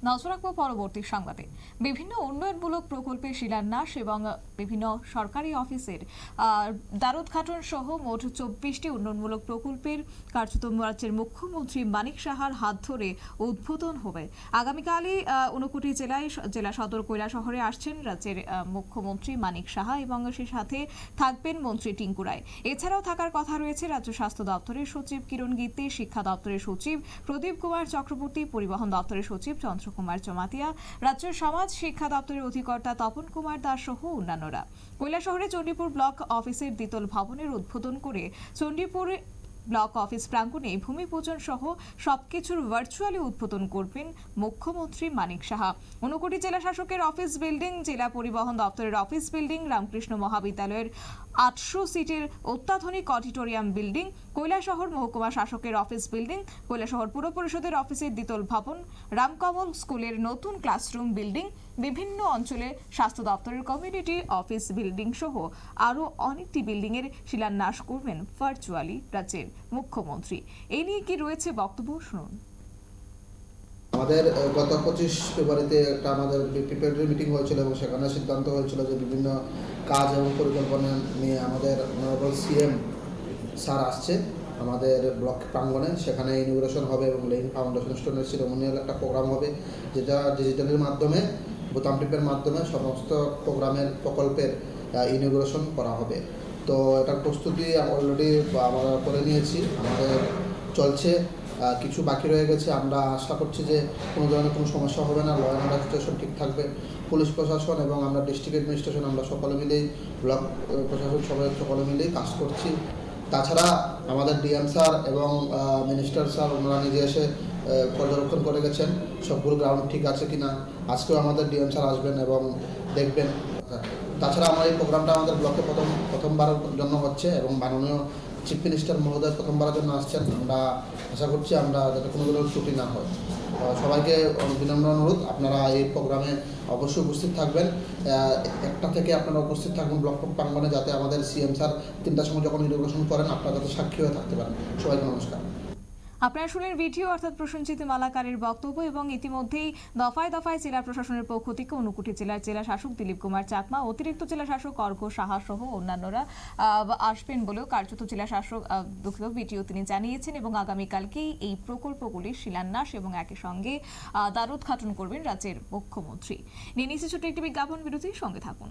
নজর রাখবো পরবর্তী সংবাদে। বিভিন্ন উন্নয়নমূলক প্রকল্পের শিলান্যাস এবং বিভিন্ন সরকারি অফিসের দ্বারোদ্ঘাটন সহ মোট 24টি উন্নয়নমূলক প্রকল্পের কার্যত রাজ্যের মুখ্যমন্ত্রী মানিক সাহার হাত ধরে উদ্বোধন হবে। আগামীকালই ঊনকোটি জেলা সদর কৈলাসহরে আসছেন রাজ্যের মুখ্যমন্ত্রী মানিক সাহা এবং সে সাথে থাকবেন মন্ত্রী টিঙ্কু রায়। এছাড়াও থাকার কথা রয়েছে রাজ্য স্বাস্থ্য দপ্তরের সচিব কিরণ গীতে, শিক্ষা দপ্তরের সচিব প্রদীপ কুমার চক্রবর্তী, পরিবহন দপ্তরের সচিব চন্দ্রকুমার চমাতিয়া, রাজ্যের সমাজ শিক্ষা দপ্তরের অধিকর্তা তপন কুমার দাস সহ অন্যান্যরা। কৈলাসহরে চণ্ডীপুর ব্লক অফিসের দ্বিতল ভবনের উদ্বোধন করে চণ্ডীপুর ব্লক অফিস প্রাঙ্গণে ভূমি পূজন সহ সবকিছুর ভার্চুয়ালি উদ্বোধন করবেন মুখ্যমন্ত্রী মানিক সাহা। ঊনকোটি জেলা শাসকের অফিস বিল্ডিং, জেলা পরিবহন দপ্তরের অফিস বিল্ডিং, রামকৃষ্ণ মহাবিদ্যালয়ের 800 সিটের অত্যাধুনিক অডিটোরিয়াম বিল্ডিং, কৈলাসহর মহকুমা শাসকের অফিস বিল্ডিং, কৈলাসহর পুর পরিষদের অফিসের দ্বিতল ভবন, রামকমল স্কুলের নতুন ক্লাসরুম বিল্ডিং, বিভিন্ন অঞ্চলে স্বাস্থ্য দপ্তরের কমিউনিটি অফিস বিল্ডিং সহ আরও অনেকটি বিল্ডিং এর শিলান্যাস করবেন ভার্চুয়ালি রাজ্যের মুখ্যমন্ত্রী। এই নিয়ে কি রয়েছে বক্তব্য, শুনুন। আমাদের গত 25 ফেব্রুয়ারিতে একটা আমাদের প্রিপারেটরি মিটিং হয়েছিল এবং সেখানে সিদ্ধান্ত হয়েছিল যে বিভিন্ন কাজ এবং পরিকল্পনা নিয়ে আমাদের অনারেবল সিএম স্যার আসছে আমাদের ব্লক প্রাঙ্গণে। সেখানে ইনোগ্রেশন হবে এবং লেইন ফাউন্ডেশন স্টোনের সিরিমোনিয়াল একটা প্রোগ্রাম হবে, যেটা ডিজিটালের মাধ্যমে, বোতাম টিপের মাধ্যমে সমস্ত প্রকল্পের ইনোগ্রেশন করা হবে। তো এটার প্রস্তুতি অলরেডি আমরা করে নিয়েছি, আমাদের চলছে, কিছু বাকি রয়ে গেছে। আমরা আশা করছি যে কোনো ধরনের কোনো সমস্যা হবে না, ল অ্যান্ড অর্ডার সিচুয়েশন ঠিক থাকবে। পুলিশ প্রশাসন এবং আমরা ডিস্ট্রিক্ট অ্যাডমিনিস্ট্রেশন আমরা সকলে মিলেই, ব্লক প্রশাসন সকলে মিলেই কাজ করছি। তাছাড়া আমাদের ডিএম স্যার এবং মিনিস্টার স্যার ওনারা নিজে এসে পর্যবেক্ষণ করে গেছেন সবগুলো গ্রাউন্ড ঠিক আছে কিনা। আজকেও আমাদের ডিএম স্যার আসবেন এবং দেখবেন। তাছাড়া আমার এই প্রোগ্রামটা আমাদের ব্লকে প্রথমবারের জন্য হচ্ছে এবং মাননীয় চিফ মিনিস্টার মহোদয় প্রথমবারের জন্য আসছেন। আমরা আশা করছি আমরা যাতে কোনো ধরনের ত্রুটি না হয়। সবাইকে বিনম্র অনুরোধ, আপনারা এই প্রোগ্রামে অবশ্যই উপস্থিত থাকবেন। 1টা থেকে আপনারা উপস্থিত থাকবেন ব্লক প্রাঙ্গণে, যাতে আমাদের সিএম স্যার 3টার সময় যখন ইনোগ্রেশন করেন আপনারা যাতে সাক্ষী হয়ে থাকতে পারেন। সবাইকে নমস্কার। আপনারা শুনলেন ভিডিও অর্থাৎ প্রসেনজিৎ মালাকারের বক্তব্য। এবং ইতিমধ্যেই দফায় দফায় জেলা প্রশাসনের পক্ষ থেকে ঊনকোটি জেলার জেলা শাসক দিলীপ কুমার চাকমা, অতিরিক্ত জেলা শাসক অর্ঘ্য সাহা সহ অন্যান্যরা আসবেন বলেও কার্যত জেলা শাসক ভিডিও তিনি জানিয়েছেন। এবং আগামীকালকেই এই প্রকল্পগুলির শিলান্যাস এবং একই সঙ্গে দ্বারোদ্ঘাটন করবেন রাজ্যের মুখ্যমন্ত্রী। নিয়ে নিচ্ছে ছোট্ট একটি বিজ্ঞাপন বিরতির সঙ্গে থাকুন।